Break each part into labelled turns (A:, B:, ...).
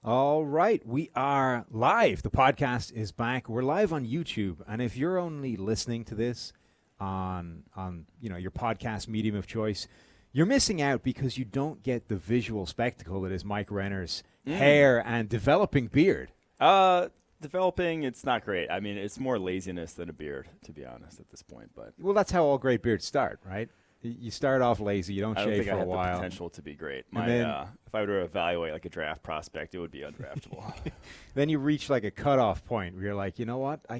A: All right, we are live. The podcast is back. We're live on YouTube, and if you're only listening to this on your podcast medium of choice, you're missing out because you don't get the visual spectacle that is Mike Renner's hair and developing beard.
B: Developing, it's not great. I mean, it's more laziness than a beard, to be honest, at this point. But
A: Well, that's how all great beards start, right? You start off lazy, you don't
B: I don't
A: shave
B: think
A: for
B: I
A: a
B: have
A: while.
B: the potential to be great.
A: Then,
B: if I were to evaluate like a draft prospect, it would be undraftable.
A: Then you reach like a cutoff point where you're like, you know what? I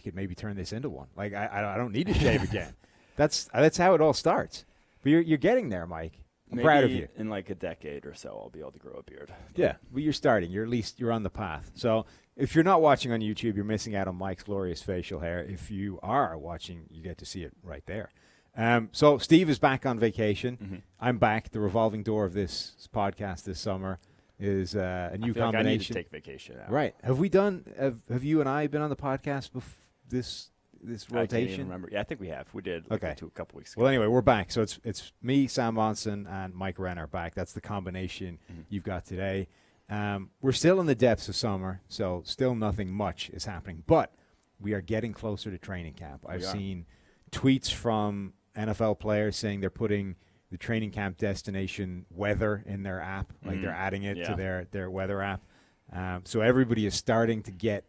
A: could maybe turn this into one. Like I don't need to shave again. That's how it all starts. But you're getting there, Mike. I'm
B: Maybe
A: proud of you.
B: in like a decade or so, I'll be able to grow a beard.
A: Yeah, but you're starting. You're on the path. So if you're not watching on YouTube, you're missing out on Mike's glorious facial hair. If you are watching, you get to see it right there. So Steve is back on vacation.
B: Mm-hmm.
A: I'm back. The revolving door of this podcast this summer is a new
B: I feel
A: combination.
B: like I need to take vacation now.
A: Right. Have you and I been on the podcast this rotation?
B: I can't even remember. Yeah, I think we have. We did.
A: Okay.
B: A couple weeks ago.
A: Well, anyway, we're back. So it's me, Sam Monson, and Mike Renner back. That's the combination you've got today. We're still in the depths of summer, so still nothing much is happening. But we are getting closer to training camp. I've seen tweets from NFL players saying they're putting the training camp destination weather in their app. Like they're adding it to their weather app. So everybody is starting to get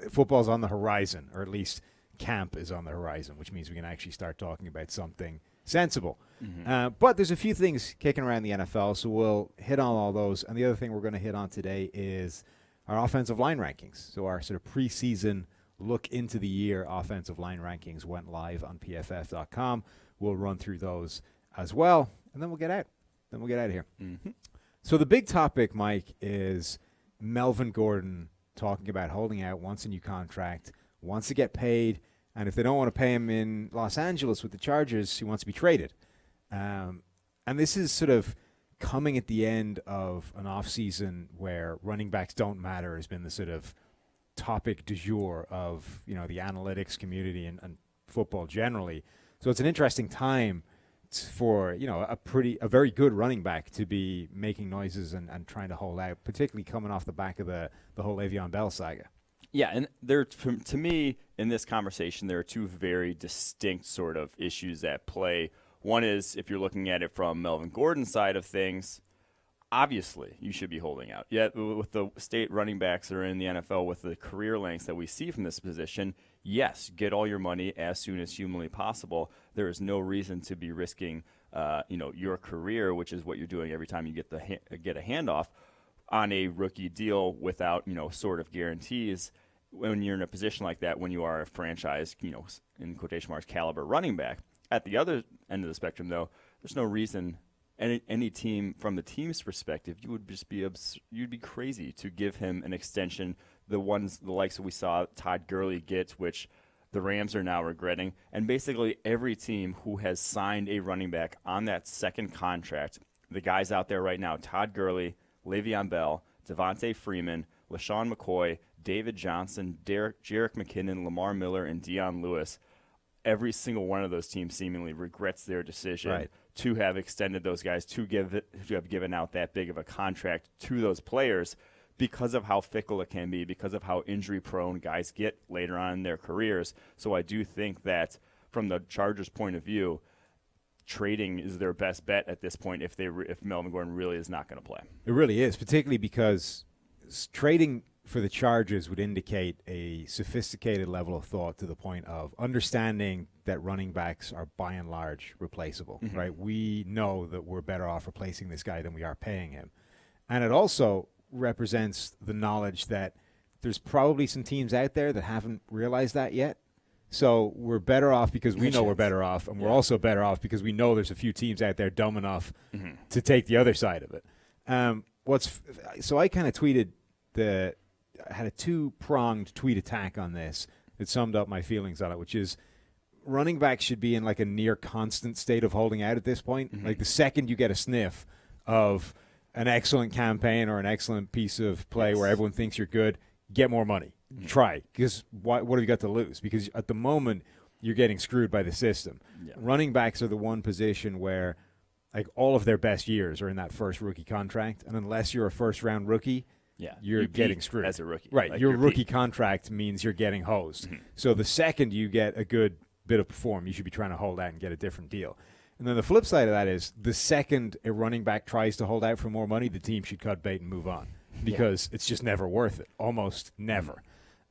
A: football's on the horizon, or at least camp is on the horizon, which means we can actually start talking about something sensible. But there's a few things kicking around the NFL, so we'll hit on all those. And the other thing we're going to hit on today is our offensive line rankings. So our sort of preseason look into the year offensive line rankings went live on PFF.com. We'll run through those as well, and then we'll get out. Then we'll get out of here. So the big topic, Mike, is Melvin Gordon talking about holding out, wants a new contract, wants to get paid, and if they don't want to pay him in Los Angeles with the Chargers, he wants to be traded. And this is sort of coming at the end of an offseason where running backs don't matter has been the sort of topic du jour of the analytics community and football generally. So it's an interesting time for a very good running back to be making noises and trying to hold out, particularly coming off the back of the whole Le'Veon Bell saga.
B: Yeah, and to me, in this conversation, there are two very distinct sort of issues at play. One is, if you're looking at it from Melvin Gordon's side of things, obviously you should be holding out. Yet with the state running backs that are in the NFL, with the career lengths that we see from this position, yes, get all your money as soon as humanly possible. There is no reason to be risking your career, which is what you're doing every time you get a handoff, on a rookie deal without, sort of guarantees when you're in a position like that, when you are a franchise, in quotation marks, caliber running back. At the other end of the spectrum, though, there's no reason any team, from the team's perspective, you'd be crazy to give him an extension, the likes that we saw Todd Gurley get, which the Rams are now regretting. And basically every team who has signed a running back on that second contract, the guys out there right now, Todd Gurley, Le'Veon Bell, Devontae Freeman, LaShawn McCoy, David Johnson, Jerick McKinnon, Lamar Miller, and Dion Lewis, every single one of those teams seemingly regrets their decision to have extended those guys, to have given out that big of a contract to those players, because of how fickle it can be, because of how injury-prone guys get later on in their careers. So I do think that from the Chargers' point of view, trading is their best bet at this point if Melvin Gordon really is not going to play.
A: It really is, particularly because trading for the Chargers would indicate a sophisticated level of thought to the point of understanding that running backs are by and large replaceable, right? We know that we're better off replacing this guy than we are paying him. And it also represents the knowledge that there's probably some teams out there that haven't realized that yet. So we're better off because we know we're better off, and we're also better off because we know there's a few teams out there dumb enough to take the other side of it. So I kind of tweeted I had a two-pronged tweet attack on this that summed up my feelings on it, which is running backs should be in like a near constant state of holding out at this point. Like the second you get a sniff of an excellent campaign or an excellent piece of play where everyone thinks you're good, get more money. Try, because what have you got to lose? Because at the moment, you're getting screwed by the system. Yeah. Running backs are the one position where like all of their best years are in that first rookie contract, and unless you're a first-round rookie,
B: Yeah,
A: you're
B: you
A: getting
B: peak
A: screwed.
B: as a rookie.
A: Right,
B: Like,
A: your
B: you're
A: rookie
B: peak.
A: contract means you're getting hosed.
B: Mhm.
A: So the second you get a good bit of perform, you should be trying to hold out and get a different deal. And then the flip side of that is the second a running back tries to hold out for more money, the team should cut bait and move on because it's just never worth it. Almost never.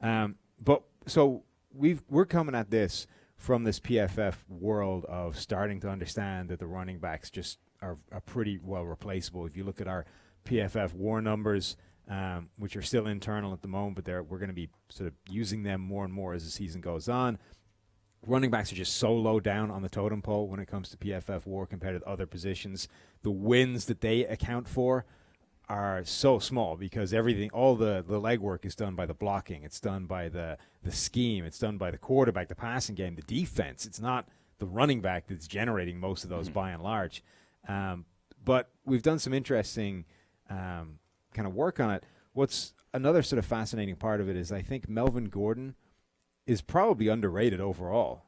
A: But so we're coming at this from this PFF world of starting to understand that the running backs just are pretty well replaceable. If you look at our PFF WAR numbers, which are still internal at the moment, but we're going to be sort of using them more and more as the season goes on. Running backs are just so low down on the totem pole when it comes to PFF WAR compared to other positions. The wins that they account for are so small because all the legwork is done by the blocking. It's done by the scheme. It's done by the quarterback, the passing game, the defense. It's not the running back that's generating most of those by and large. But we've done some interesting kind of work on it. What's another sort of fascinating part of it is I think Melvin Gordon is probably underrated overall,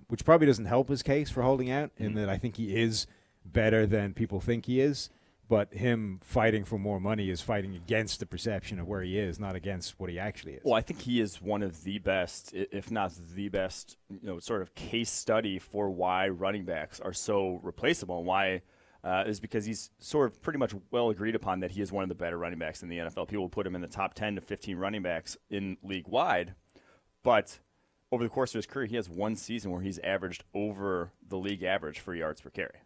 A: which probably doesn't help his case for holding out in that I think he is better than people think he is. But him fighting for more money is fighting against the perception of where he is, not against what he actually is.
B: Well, I think he is one of the best, if not the best, sort of case study for why running backs are so replaceable and why is because he's sort of pretty much well agreed upon that he is one of the better running backs in the NFL. People put him in the top 10 to 15 running backs in league-wide, but over the course of his career, he has one season where he's averaged over the league average for yards per carry.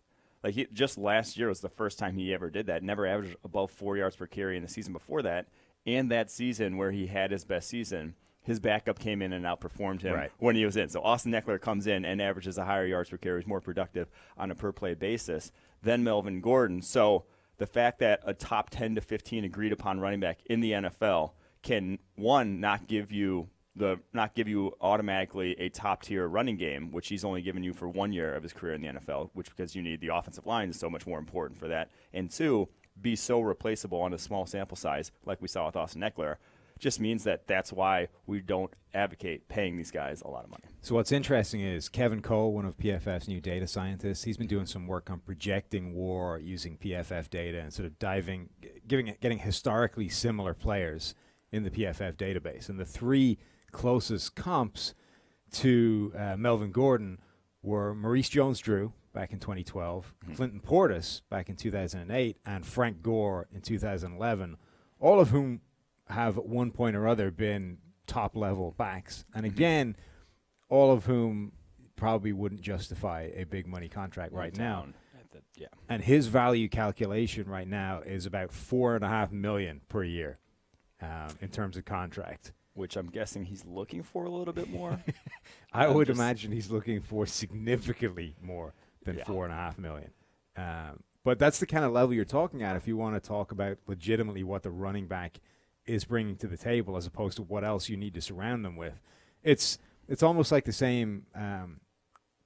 B: Like just last year was the first time he ever did that. Never averaged above 4 yards per carry in the season before that. And that season where he had his best season, his backup came in and outperformed him when he was in. So Austin Eckler comes in and averages a higher yards per carry, is more productive on a per-play basis than Melvin Gordon. So the fact that a top 10 to 15 agreed-upon running back in the NFL can, one, not give you automatically a top-tier running game, which he's only given you for 1 year of his career in the NFL, which because you need the offensive line is so much more important for that. And two, be so replaceable on a small sample size like we saw with Austin Eckler, just means that's why we don't advocate paying these guys a lot of money.
A: So what's interesting is Kevin Cole, one of PFF's new data scientists, he's been doing some work on projecting WAR using PFF data and sort of getting historically similar players in the PFF database. And the three closest comps to Melvin Gordon were Maurice Jones-Drew back in 2012, Clinton Portis back in 2008, and Frank Gore in 2011, all of whom have at one point or other been top-level backs. And again, all of whom probably wouldn't justify a big money contract right now. And his value calculation right now is about $4.5 million per year in terms of contract.
B: Which I'm guessing he's looking for a little bit more.
A: I would imagine he's looking for significantly more than $4.5 million. But that's the kind of level you're talking at if you want to talk about legitimately what the running back is bringing to the table as opposed to what else you need to surround them with. It's almost like the same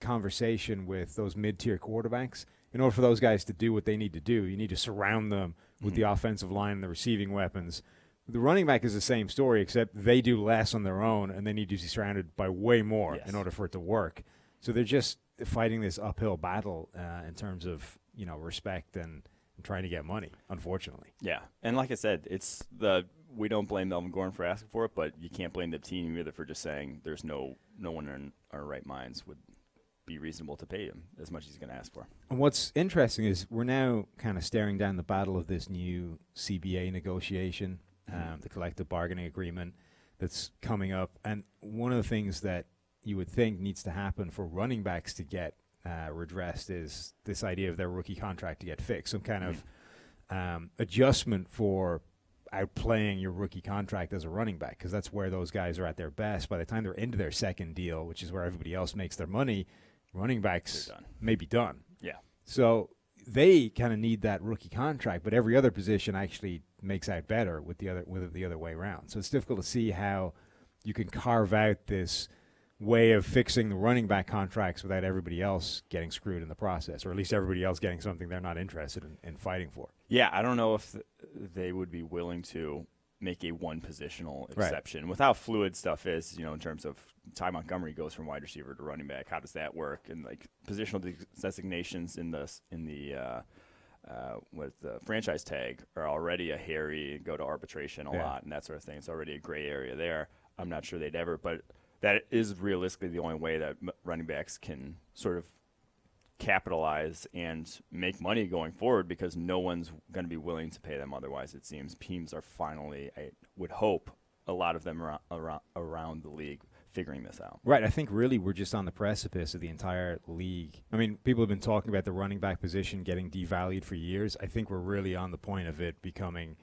A: conversation with those mid-tier quarterbacks. In order for those guys to do what they need to do, you need to surround them with the offensive line and the receiving weapons. The running back is the same story, except they do less on their own, and they need to be surrounded by way more in order for it to work. So they're just fighting this uphill battle in terms of respect and trying to get money, unfortunately.
B: Yeah, and like I said, we don't blame Melvin Gordon for asking for it, but you can't blame the team either for just saying there's no one in our right minds would be reasonable to pay him as much as he's going to ask for.
A: And what's interesting is we're now kind of staring down the battle of this new CBA negotiation. The collective bargaining agreement that's coming up. And one of the things that you would think needs to happen for running backs to get redressed is this idea of their rookie contract to get fixed, some kind of adjustment for outplaying your rookie contract as a running back, because that's where those guys are at their best. By the time they're into their second deal, which is where everybody else makes their money, running backs may be done.
B: Yeah.
A: So they kind of need that rookie contract, but every other position actually makes out better with the other way around. So it's difficult to see how you can carve out this way of fixing the running back contracts without everybody else getting screwed in the process, or at least everybody else getting something they're not interested in fighting for.
B: Yeah, I don't know if they would be willing to make a one-positional exception. With how fluid stuff is, in terms of Ty Montgomery goes from wide receiver to running back, how does that work? And like positional designations in the with the franchise tag are already a hairy, go to arbitration a lot and that sort of thing. It's already a gray area there. I'm not sure they'd ever, but that is realistically the only way that running backs can sort of capitalize and make money going forward, because no one's going to be willing to pay them otherwise, it seems. Teams are finally, I would hope, a lot of them around the league figuring this out.
A: Right. I think really we're just on the precipice of the entire league. I mean, people have been talking about the running back position getting devalued for years. I think we're really on the point of it becoming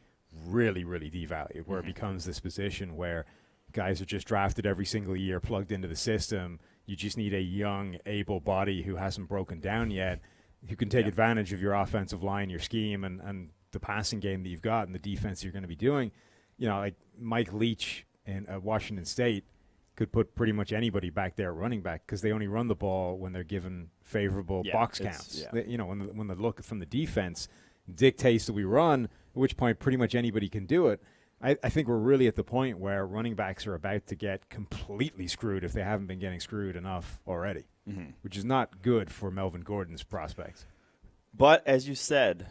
A: really, really devalued, where it becomes this position where guys are just drafted every single year, plugged into the system. You just need a young, able body who hasn't broken down yet, who can take advantage of your offensive line, your scheme, and the passing game that you've got and the defense you're going to be doing. You know, like Mike Leach in Washington State could put pretty much anybody back there running back, because they only run the ball when they're given favorable box counts. You know, when the look from the defense dictates that we run, at which point pretty much anybody can do it. I think we're really at the point where running backs are about to get completely screwed if they haven't been getting screwed enough already, which is not good for Melvin Gordon's prospects.
B: But as you said,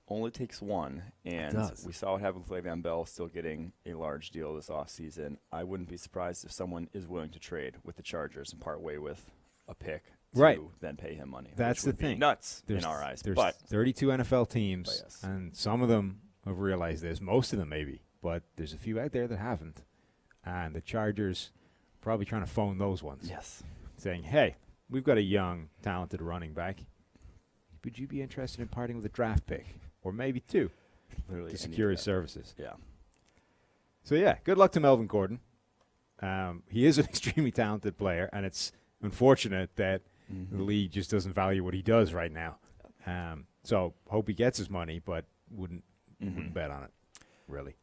B: only takes one, and we saw what happened with Le'Veon Bell still getting a large deal this offseason. I wouldn't be surprised if someone is willing to trade with the Chargers and part way with a pick to then pay him money.
A: That's the thing.
B: Nuts in our eyes.
A: There's 32 NFL teams, and some of them have realized this. Most of them maybe. But there's a few out there that haven't. And the Chargers are probably trying to phone those ones.
B: Yes.
A: Saying, hey, we've got a young, talented running back. Would you be interested in parting with a draft pick? Or maybe two to secure his services.
B: Yeah.
A: So, yeah, good luck to Melvin Gordon. He is an extremely talented player, and it's unfortunate that the league just doesn't value what he does right now. So, hope he gets his money, but wouldn't bet on it, really.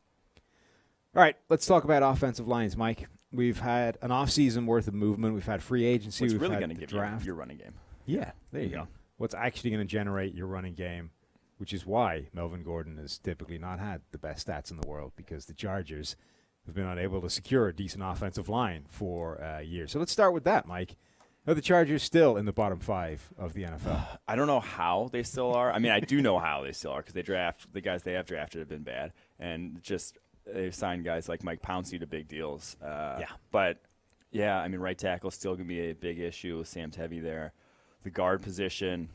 A: All right, let's talk about offensive lines, Mike. We've had an offseason worth of movement. We've had free agency.
B: What's
A: We've
B: really
A: had
B: going to
A: the
B: give
A: draft.
B: you your running game.
A: Yeah, there you go. What's actually going to generate your running game, which is why Melvin Gordon has typically not had the best stats in the world, because the Chargers have been unable to secure a decent offensive line for years. So let's start with that, Mike. Are the Chargers still in the bottom 5 of the NFL?
B: I don't know how they still are. I mean, I do know how they still are, because the guys they have drafted have been bad, and just they've signed guys like Mike Pouncey to big deals. But, yeah, I mean, right tackle still going to be a big issue. Sam's heavy there. The guard position,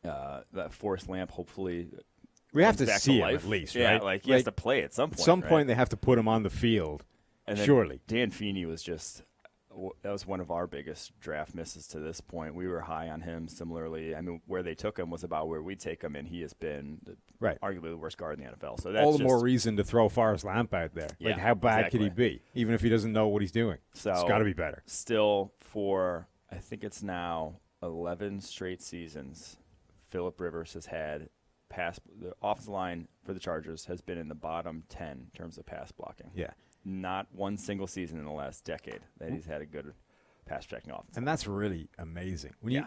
B: that Forrest Lamp hopefully
A: we have to
B: back
A: see
B: to
A: him
B: life.
A: at least,
B: yeah,
A: right?
B: Like he has to play at some point.
A: At some
B: right?
A: point they have to put him on the field,
B: and then
A: surely.
B: Dan Feeney was just – that was one of our biggest draft misses to this point. We were high on him similarly. I mean, where they took him was about where we take him, and he has been arguably the worst guard in the NFL. So that's
A: all the more reason to throw Forrest Lamp out there.
B: Yeah,
A: like, how bad could he be, even if he doesn't know what he's doing?
B: So
A: it's got to be better.
B: Still, for I think it's now 11 straight seasons, Phillip Rivers has had the offensive line for the Chargers has been in the bottom 10 in terms of pass blocking.
A: Yeah.
B: Not one single season in the last decade that he's had a good pass checking offense.
A: And that's really amazing. When you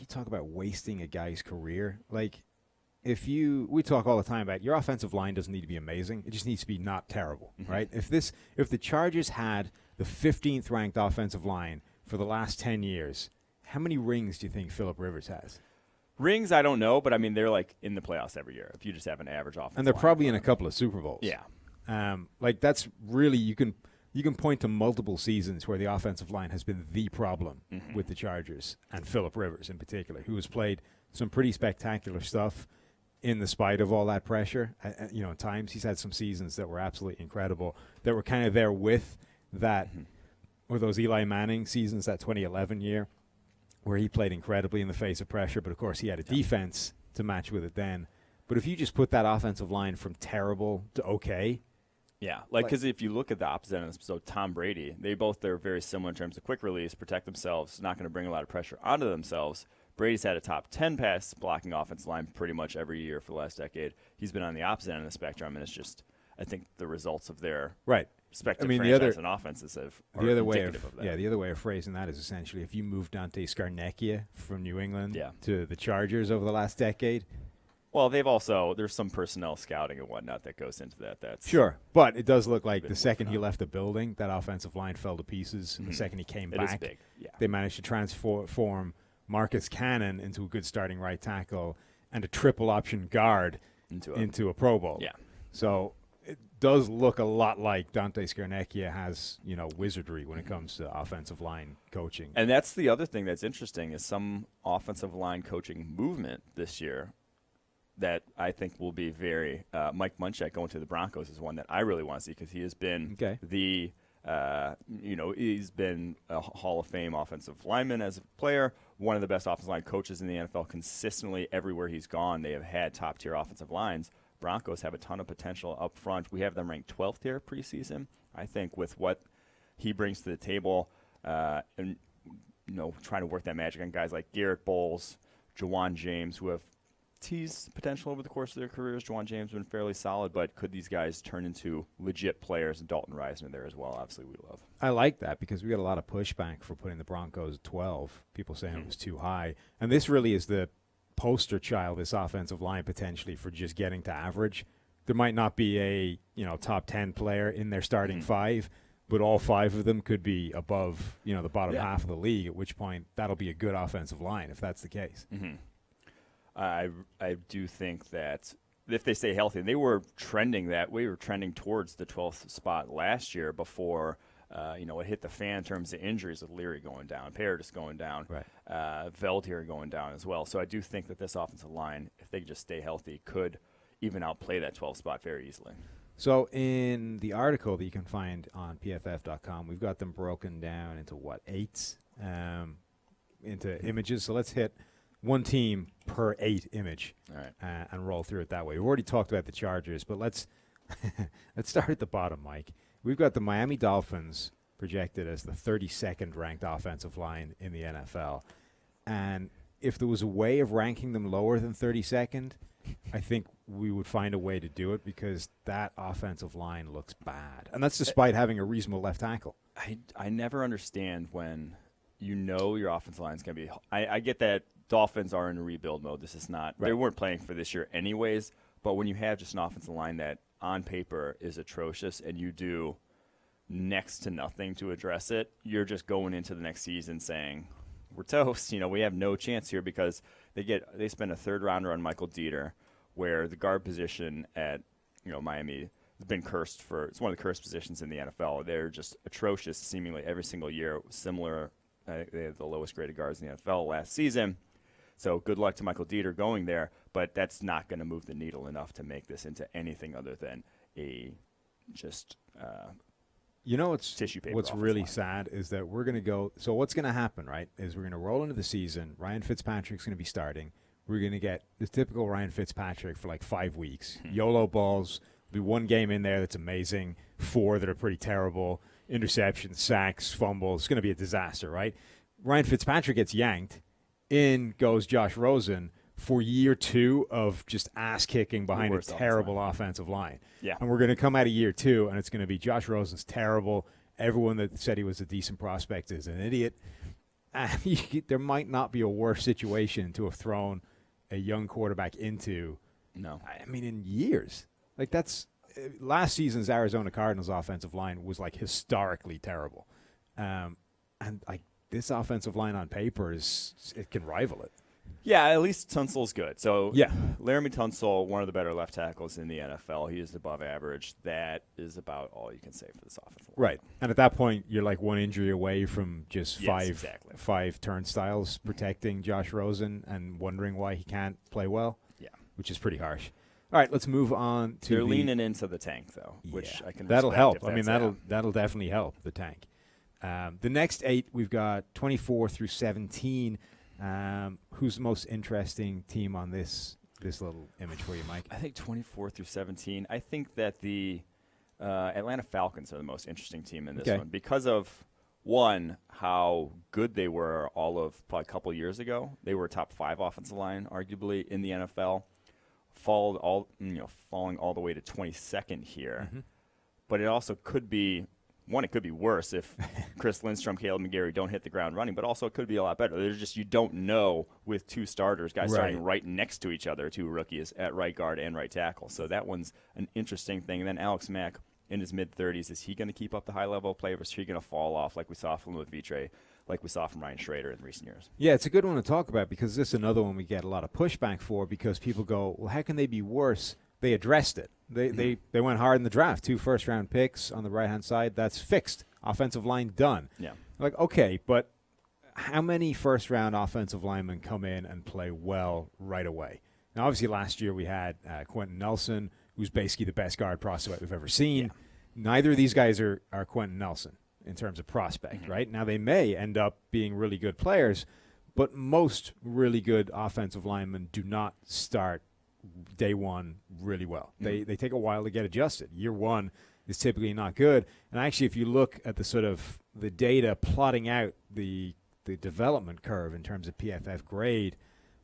A: talk about wasting a guy's career, like we talk all the time about your offensive line doesn't need to be amazing. It just needs to be not terrible, right? If the Chargers had the 15th ranked offensive line for the last 10 years, how many rings do you think Phillip Rivers has?
B: Rings, I don't know, but I mean, they're like in the playoffs every year if you just have an average offense.
A: And they're probably in a couple of Super Bowls.
B: Yeah.
A: Like that's really, you can point to multiple seasons where the offensive line has been the problem with the Chargers, and Phillip Rivers in particular, who has played some pretty spectacular stuff in the spite of all that pressure. At times he's had some seasons that were absolutely incredible, that were kind of there with that, or those Eli Manning seasons, that 2011 year, where he played incredibly in the face of pressure, but of course he had a defense to match with it then. But if you just put that offensive line from terrible to okay.
B: Yeah, because if you look at the opposite end, so Tom Brady, they're very similar in terms of quick release, protect themselves, not going to bring a lot of pressure onto themselves. Brady's had a top 10 pass blocking offensive line pretty much every year for the last decade. He's been on the opposite end of the spectrum, and it's just, I think, the results of their respective franchise and offenses are indicative of that.
A: The other way of phrasing that is essentially if you move Dante Scarnecchia from New England to the Chargers over the last decade.
B: Well, there's some personnel scouting and whatnot that goes into that. That's
A: sure, but it does look like the second he left the building, that offensive line fell to pieces. And the second he came back,
B: big. Yeah.
A: They managed to transform Marcus Cannon into a good starting right tackle, and a triple option guard into a Pro Bowl.
B: Yeah.
A: So it does look a lot like Dante Scarnecchia has, wizardry when it comes to offensive line coaching.
B: And that's the other thing that's interesting is some offensive line coaching movement this year that I think will be very Mike Munchak going to the Broncos is one that I really want to see because he has been he's been a Hall of Fame offensive lineman as a player, one of the best offensive line coaches in the NFL. Consistently everywhere he's gone, they have had top-tier offensive lines. Broncos have a ton of potential up front. We have them ranked 12th here preseason. I think with what he brings to the table and trying to work that magic on guys like Garrett Bowles, Jawan James, who have teased potential over the course of their careers. Jawan James has been fairly solid, but could these guys turn into legit players? And Dalton Reisner there as well, obviously we love.
A: I like that because we got a lot of pushback for putting the Broncos at 12. People saying it was too high. And this really is the poster child, this offensive line potentially for just getting to average. There might not be a top 10 player in their starting five, but all five of them could be above the bottom half of the league, at which point that'll be a good offensive line if that's the case.
B: I do think that if they stay healthy, and they were trending towards the 12th spot last year before it hit the fan in terms of injuries with Leary going down, Paradis going down, Veldheer going down as well. So I do think that this offensive line, if they just stay healthy, could even outplay that 12th spot very easily.
A: So in the article that you can find on PFF.com, we've got them broken down into eights, into images. So let's hit one team per 8 image,
B: all right,
A: and roll through it that way. We've already talked about the Chargers, but let's start at the bottom, Mike. We've got the Miami Dolphins projected as the 32nd ranked offensive line in the NFL. And if there was a way of ranking them lower than 32nd, I think we would find a way to do it because that offensive line looks bad. And that's despite having a reasonable left tackle.
B: I never understand when your offensive line is going to be – I get that Dolphins are in rebuild mode. This is not – They weren't playing for this year anyways. But when you have just an offensive line that on paper is atrocious and you do next to nothing to address it, you're just going into the next season saying – we're toast. We have no chance here because they spend a third rounder on Michael Dieter, where the guard position at Miami has been cursed for. It's one of the cursed positions in the NFL. They're just atrocious, seemingly every single year. Similar, they have the lowest graded guards in the NFL last season. So good luck to Michael Dieter going there, but that's not going to move the needle enough to make this into anything other than a just.
A: What's really sad is that we're going to go – so what's going to happen, right, is we're going to roll into the season. Ryan Fitzpatrick's going to be starting. We're going to get the typical Ryan Fitzpatrick for 5 weeks. YOLO balls. There'll be one game in there that's amazing, 4 that are pretty terrible, interceptions, sacks, fumbles. It's going to be a disaster, right? Ryan Fitzpatrick gets yanked. In goes Josh Rosen for year 2 of just ass-kicking behind a terrible offensive line.
B: Yeah.
A: And we're going to come out of year 2, and it's going to be Josh Rosen's terrible. Everyone that said he was a decent prospect is an idiot. There might not be a worse situation to have thrown a young quarterback into.
B: No.
A: In years. That's last season's Arizona Cardinals offensive line was historically terrible. And this offensive line on paper it can rival it.
B: Yeah, at least Tunsil's good. So
A: yeah,
B: Laramie Tunsil, one of the better left tackles in the NFL. He is above average. That is about all you can say for this offensive line.
A: Right. And at that point, you're one injury away from just five turnstiles protecting Josh Rosen and wondering why he can't play well.
B: Yeah.
A: Which is pretty harsh. All right, let's move on to
B: They're leaning into the tank, though, which I can
A: that'll
B: respect
A: help. That'll definitely help the tank. The next 8, we've got 24 through 17. Who's the most interesting team on this little image for you, Mike?
B: I think 24 through 17. I think that the Atlanta Falcons are the most interesting team in this one because of, one, how good they were probably a couple years ago. They were a top 5 offensive line, arguably, in the NFL. Falling all the way to 22nd here. Mm-hmm. But it also could be – one, it could be worse if Chris Lindstrom, Caleb McGarry don't hit the ground running, but also it could be a lot better. There's just you don't know with 2 starters, guys starting right next to each other, 2 rookies at right guard and right tackle. So that one's an interesting thing. And then Alex Mack in his mid-30s, is he going to keep up the high level of play or is he going to fall off like we saw from with Vitre like we saw from Ryan Schrader in recent years.
A: Yeah, it's a good one to talk about because this is another one we get a lot of pushback for because people go, well, how can they be worse? They addressed it. They went hard in the draft. 2 first-round picks on the right-hand side. That's fixed. Offensive line done.
B: Yeah.
A: Like, okay, but how many first-round offensive linemen come in and play well right away? Now, obviously, last year we had Quentin Nelson, who's basically the best guard prospect we've ever seen.
B: Yeah.
A: Neither of these guys are Quentin Nelson in terms of prospect, right? Now, they may end up being really good players, but most really good offensive linemen do not start day one really well. They take a while to get adjusted. Year one is typically not good. And actually, if you look at the sort of the data plotting out the development curve in terms of PFF grade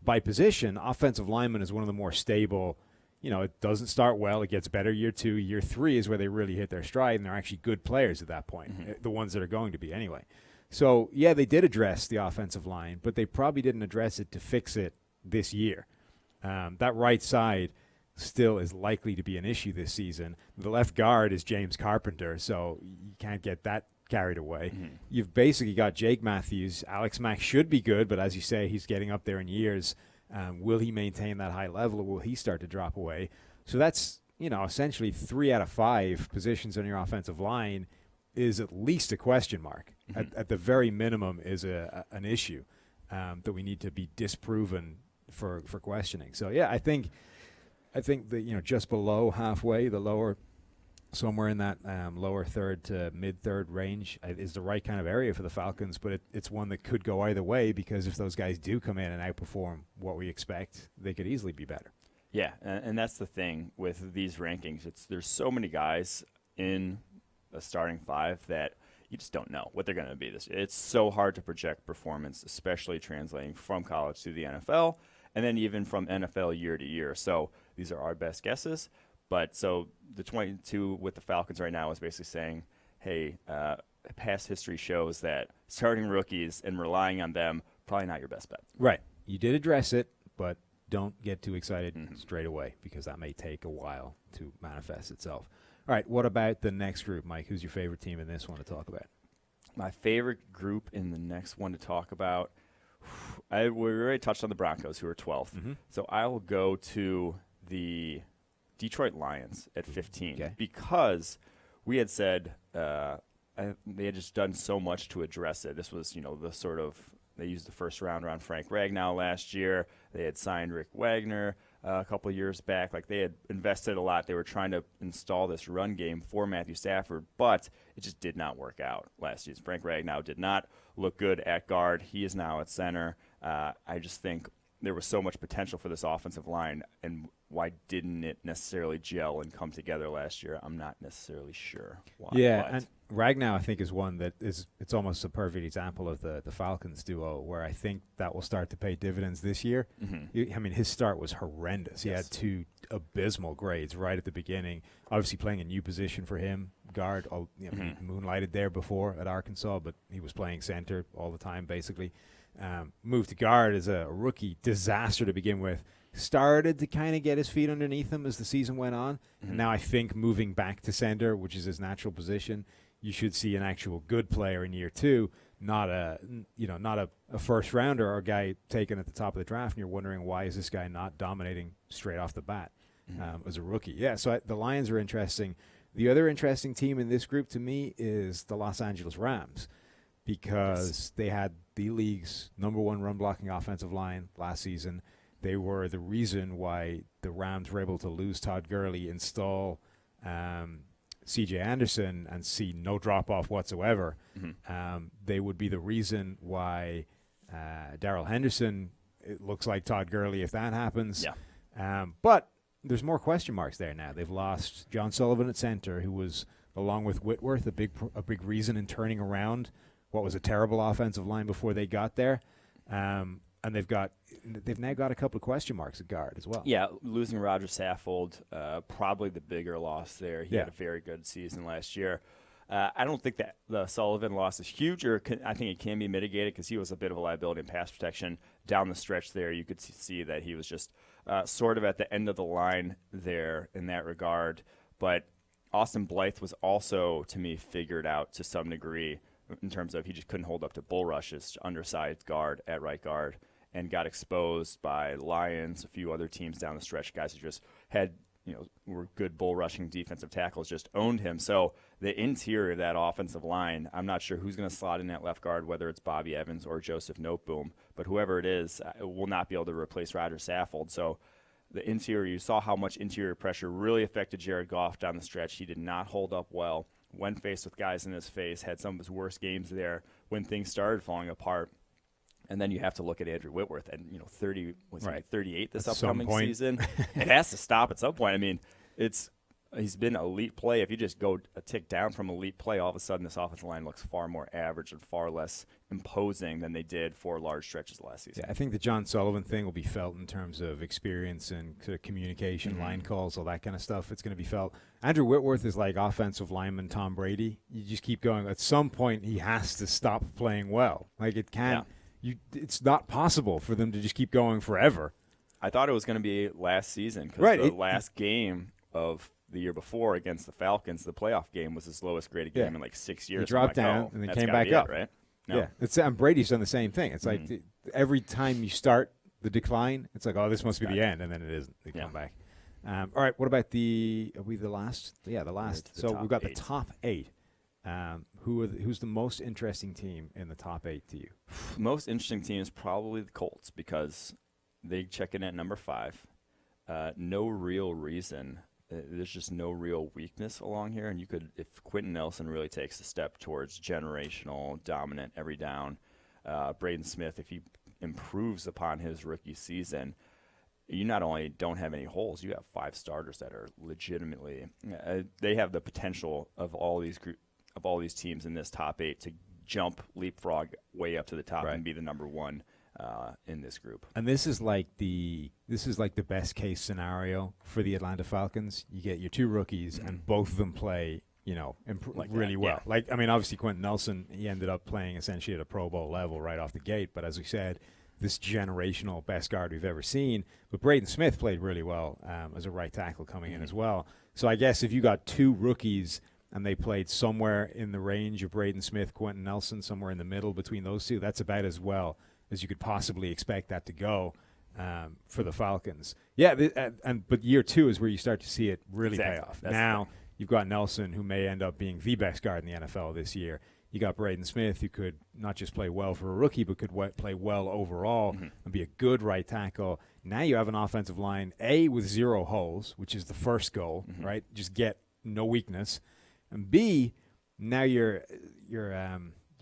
A: by position, offensive lineman is one of the more stable. You know, it doesn't start well. It gets better year 2. Year 3 is where they really hit their stride, and they're actually good players at that point, the ones that are going to be anyway. So, yeah, they did address the offensive line, but they probably didn't address it to fix it this year. That right side still is likely to be an issue this season. The left guard is James Carpenter, so you can't get that carried away. You've basically got Jake Matthews. Alex Mack should be good, but as you say, he's getting up there in years. Will he maintain that high level, or will he start to drop away? So that's, essentially 3 out of 5 positions on your offensive line is at least a question mark. At the very minimum is an issue that we need to be disproven for questioning. So, yeah, I think that, just below halfway, the lower, somewhere in that lower third to mid-third range is the right kind of area for the Falcons, but it's one that could go either way because if those guys do come in and outperform what we expect, they could easily be better.
B: Yeah, and that's the thing with these rankings. There's so many guys in the starting 5 that you just don't know what they're going to be this year. It's so hard to project performance, especially translating from college to the NFL and then even from NFL year to year. So these are our best guesses. But so the 22 with the Falcons right now is basically saying, hey, past history shows that starting rookies and relying on them, probably not your best bet.
A: Right. You did address it, but don't get too excited straight away because that may take a while to manifest itself. All right, what about the next group, Mike? Who's your favorite team in this one to talk about?
B: My favorite group in the next one to talk about, we already touched on the Broncos, who are 12th. So I will go to the Detroit Lions at 15 because we had said they had just done so much to address it. This was, the sort of they used the first round around Frank Ragnow last year. They had signed Rick Wagner a couple of years back. Like they had invested a lot. They were trying to install this run game for Matthew Stafford, but it just did not work out last season. Frank Ragnow did not look good at guard. He is now at center. I just think there was so much potential for this offensive line, and why didn't it necessarily gel and come together last year? I'm not necessarily sure why.
A: Yeah, and Ragnow, I think, is one that it's almost a perfect example of the Falcons duo, where I think that will start to pay dividends this year. I mean, his start was horrendous. He had 2 abysmal grades right at the beginning. Obviously playing a new position for him, guard. He moonlighted there before at Arkansas, but he was playing center all the time, basically. Moved to guard as a rookie, disaster to begin with. Started to kind of get his feet underneath him as the season went on. And now I think moving back to center, which is his natural position, you should see an actual good player in year 2, not a first rounder or a guy taken at the top of the draft. And you're wondering, why is this guy not dominating straight off the bat as a rookie? Yeah, so the Lions are interesting. The other interesting team in this group to me is the Los Angeles Rams, because they had the league's #1 run-blocking offensive line last season. They were the reason why the Rams were able to lose Todd Gurley, install C.J. Anderson, and see no drop-off whatsoever. They would be the reason why Darrell Henderson, it looks like Todd Gurley if that happens. But there's more question marks there now. They've lost John Sullivan at center, who was, along with Whitworth, a big reason in turning around what was a terrible offensive line before they got there. And they've now got a couple of question marks at guard as well. Yeah,
B: losing Roger Saffold, probably the bigger loss there. He had a very good season last year. I don't think that the Sullivan loss is huge, I think it can be mitigated because he was a bit of a liability in pass protection down the stretch there. You could see that he was just sort of at the end of the line there in that regard. But Austin Blythe was also, to me, figured out to some degree in terms of he just couldn't hold up to bull rushes, undersized guard at right guard, and got exposed by Lions, a few other teams down the stretch, guys who just had, were good bull rushing defensive tackles, just owned him. So the interior of that offensive line, I'm not sure who's going to slot in at left guard, whether it's Bobby Evans or Joseph Noteboom, but whoever it is will not be able to replace Roger Saffold. So the interior, you saw how much interior pressure really affected Jared Goff down the stretch. He did not hold up well when faced with guys in his face, had some of his worst games there when things started falling apart. And then you have to look at Andrew Whitworth at 38 this upcoming season. It has to stop at some point. I mean, he's been elite play. If you just go a tick down from elite play, all of a sudden this offensive line looks far more average and far less imposing than they did for large stretches last season.
A: Yeah, I think the John Sullivan thing will be felt in terms of experience and sort of communication, line calls, all that kind of stuff. It's going to be felt. Andrew Whitworth is like offensive lineman Tom Brady. You just keep going. At some point, he has to stop playing well. Like it can't. Yeah. It's not possible for them to just keep going forever.
B: I thought it was going to be last season because the last game of the year before against the Falcons, the playoff game, was his lowest graded game in like 6 years.
A: He dropped down and then came back up.
B: Right? No.
A: Yeah, and Brady's done the same thing. It's like every time you start the decline, it's like, oh, this must be the end, and then it isn't. They come back. All right, what about are we the last? Yeah, the last. So we've got the top 8. Who's the most interesting team in the top 8 to you?
B: Most interesting team is probably the Colts because they check in at number 5. No real reason. There's just no real weakness along here. And if Quentin Nelson really takes a step towards generational, dominant, every down, Braden Smith, if he improves upon his rookie season, you not only don't have any holes, you have 5 starters that are legitimately they have the potential of all these teams in this top 8 to leapfrog way up to the top and be the number 1 in this group.
A: And this is like the best case scenario for the Atlanta Falcons. You get your 2 rookies, and both of them play, really well.
B: Yeah.
A: Like, I mean, obviously Quentin Nelson, he ended up playing essentially at a Pro Bowl level right off the gate. But as we said, this generational best guard we've ever seen. But Braden Smith played really well as a right tackle coming in as well. So I guess if you got 2 rookies and they played somewhere in the range of Braden Smith, Quentin Nelson, somewhere in the middle between those 2, that's about as well as you could possibly expect that to go for the Falcons. Yeah, but year 2 is where you start to see it really pay off. Now you've got Nelson, who may end up being the best guard in the NFL this year. You got Braden Smith, who could not just play well for a rookie, but could play well overall and be a good right tackle. Now you have an offensive line, A, with 0 holes, which is the first goal, right? Just get no weakness. And B, now your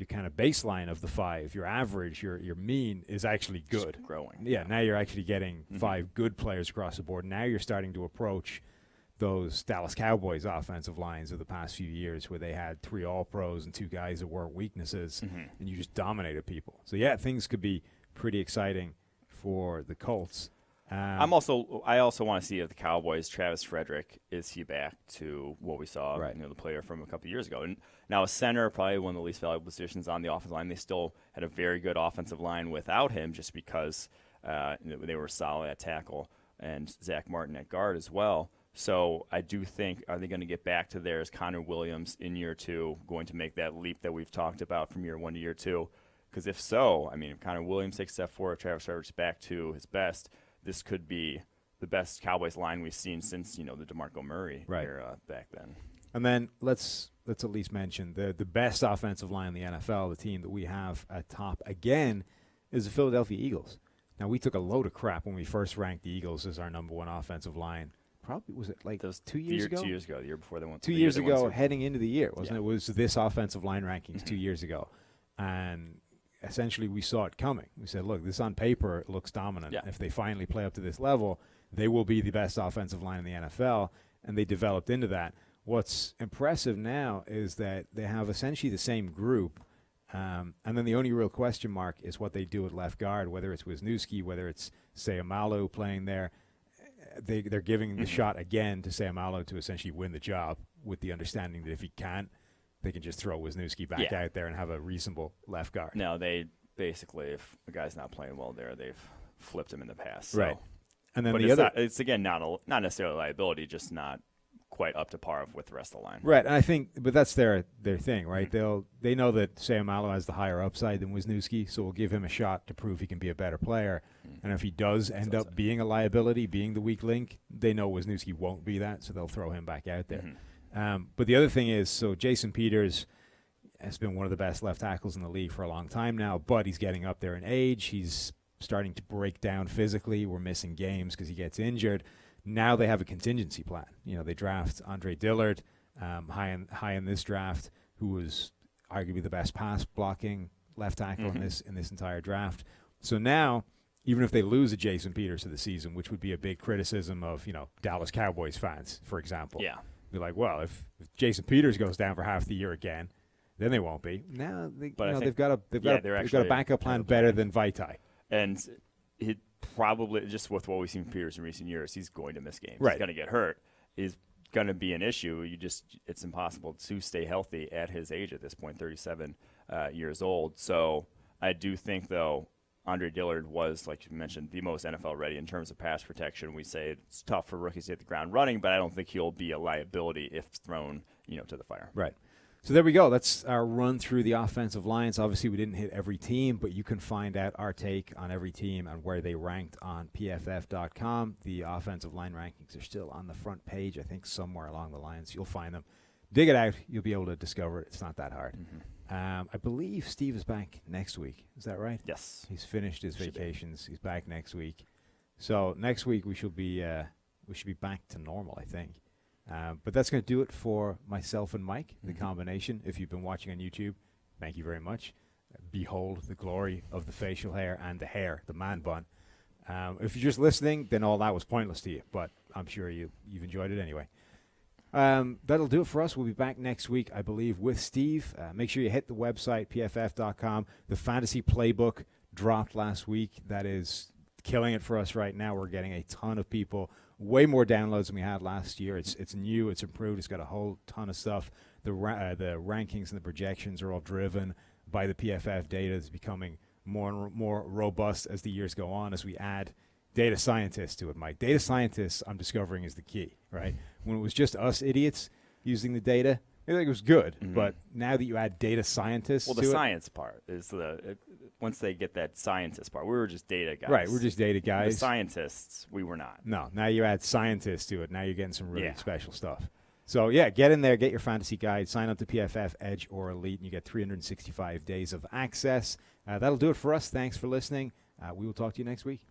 A: kind of baseline of the 5, your average, your mean is actually good.
B: Just growing.
A: Yeah, now you're actually getting 5 good players across the board. Now you're starting to approach those Dallas Cowboys offensive lines of the past few years where they had 3 All-Pros and 2 guys that weren't weaknesses, and you just dominated people. So, yeah, things could be pretty exciting for the Colts.
B: I also want to see if the Cowboys, Travis Frederick, is he back to what we saw, the player from a couple years ago. And now a center, probably one of the least valuable positions on the offensive line. They still had a very good offensive line without him just because they were solid at tackle, and Zach Martin at guard as well. So I do think, are they going to get back to theirs? Connor Williams in year 2 going to make that leap that we've talked about from year 1 to year 2? Because if so, I mean, if Connor Williams takes a step forward, Travis Frederick's back to his best, this could be the best Cowboys line we've seen since, the DeMarco Murray era back then.
A: And then let's at least mention the best offensive line in the NFL, the team that we have at top again, is the Philadelphia Eagles. Now, we took a load of crap when we first ranked the Eagles as our number 1 offensive line. Probably, was it like 2 years ago?
B: 2 years ago, the year before they won.
A: 2 years ago, heading into the year, wasn't it? It was this offensive line rankings 2 years ago. And essentially we saw it coming. We said, look, this on paper it looks dominant. If they finally play up to this level, they will be the best offensive line in the NFL, and they developed into that. What's impressive now is that they have essentially the same group, and then the only real question mark is what they do at left guard, whether it's Wisniewski, whether it's Seumalo playing there. They're giving the shot again to Seumalo to essentially win the job with the understanding that if he can't, they can just throw Wisniewski back out there and have a reasonable left guard.
B: No, they basically, if a guy's not playing well there, they've flipped him in the past.
A: Right.
B: So.
A: And then
B: but
A: it's
B: again not necessarily a liability, just not quite up to par with the rest of the line.
A: Right, and I think, but that's their thing, right? They know that Sayamalo has the higher upside than Wisniewski, so we'll give him a shot to prove he can be a better player. And if he does end up being a liability, being the weak link, they know Wisniewski won't be that, so they'll throw him back out there. But the other thing is, so Jason Peters has been one of the best left tackles in the league for a long time now, but he's getting up there in age. He's starting to break down physically. We're missing games because he gets injured. Now they have a contingency plan. They draft Andre Dillard high in this draft, who was arguably the best pass blocking left tackle in this entire draft. So now, even if they lose a Jason Peters to the season, which would be a big criticism of Dallas Cowboys fans, for example, be like, well, if Jason Peters goes down for half the year again, then they won't be. Now they've got a backup plan better than Vaitai,
B: and he probably, just with what we've seen from Peters in recent years, he's going to miss games.
A: Right.
B: He's going to get hurt. He's going to be an issue. It's impossible to stay healthy at his age at this point, 37 years old. So I do think, though, Andre Dillard was, like you mentioned, the most NFL ready in terms of pass protection. We say it's tough for rookies to hit the ground running, but I don't think he'll be a liability if thrown, to the fire.
A: Right. So there we go. That's our run through the offensive lines. Obviously, we didn't hit every team, but you can find out our take on every team and where they ranked on PFF.com. The offensive line rankings are still on the front page, I think, somewhere along the lines. You'll find them. Dig it out. You'll be able to discover it. It's not that hard. I believe Steve is back next week. Is that right?
B: Yes.
A: He's finished his vacations. He's back next week. So next week we should be back to normal, I think. But that's going to do it for myself and Mike, the combination. If you've been watching on YouTube, thank you very much. Behold the glory of the facial hair and the hair, the man bun. If you're just listening, then all that was pointless to you, but I'm sure you've enjoyed it anyway. That'll do it for us. We'll be back next week, I believe, with Steve. Make sure you hit the website, pff.com. The fantasy playbook dropped last week. That is killing it for us right now. We're getting a ton of people, way more downloads than we had last year. It's new, it's improved, it's got a whole ton of stuff. The rankings and the projections are all driven by the PFF data. It's becoming more and more robust as the years go on, as we add data scientists to it, Mike. Data scientists, I'm discovering, is the key, right? When it was just us idiots using the data, I think it was good, but now that you add data scientists to
B: the science part is once they get that scientist part. We were just data guys.
A: Right, we're just data guys.
B: The scientists, we were not.
A: No, now you add scientists to it. Now you're getting some really special stuff. So, get in there, get your fantasy guide, sign up to PFF, Edge, or Elite, and you get 365 days of access. That'll do it for us. Thanks for listening. We will talk to you next week.